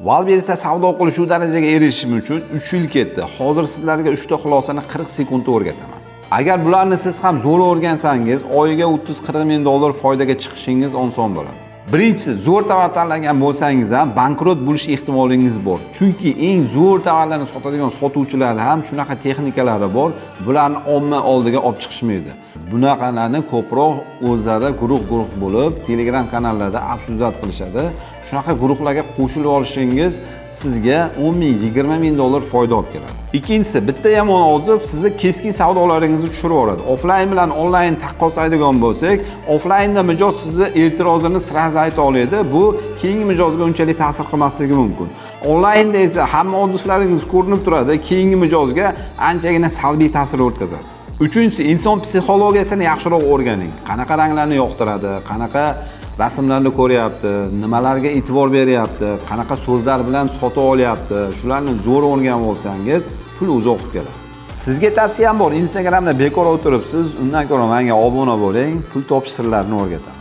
Wildberriesda savdo qilish shu darajaga erishishim uchun 3 yil ketdi. Hozir sizlarga 3 ta xulosani 40 sekundda o'rgataman. Agar bularni siz ham zo'r o'rgansangiz, oyiga 30-40 ming dollar foydaga chiqishingiz oson bo'ladi. Birinchisi, zo'r tovar tanlagan bo'lsangiz ham bankrot bo'lish ehtimolingiz bor. Chunki eng zo'r tovarlarni sotadigan sotuvchilar ham shunaqa texnikalari bor, bularni omma oldiga olib chiqishmaydi. Bunaqalarni ko'proq o'zlari guruh bo'lib, Telegram kanallarda absuzat qilishadi. Shunaqa guruhlarga qo'shilib olishingiz sizga 10 ming, 20 ming dollar foyda olib keladi. Ikkinchisi, bitta yomon ozuq sizni keskin savdolaringizni tushirib yuboradi. Offlayn bilan onlayn taqqoslaydigan bo'lsak, offlaynda mijoz sizni e'tirozini sirasi ayta oladi. Bu keyingi mijozga unchalik ta'sir qilmasligi mumkin. Onlaynda esa hamma ozuqlaringiz ko'rinib turadi, keyingi mijozga anchagina salbiy ta'sir o'tkazadi. Uchinchisi, inson psixologiyasini yaxshiroq o'rganing. Qanaqa ranglarni yoqtiradi, qanaqa rasmlarni ko'ryapti, nimalarga e'tibor beryapti, qanaqa so'zlar bilan sota olyapti, shularni zo'r o'rganib olsangiz, pul uzoq keladi. Sizga tavsiyam bor, Instagramda bekor o'tiribsiz, undan ko'ra menga obuna bo'ling, pul topish sirlarini o'rgataman.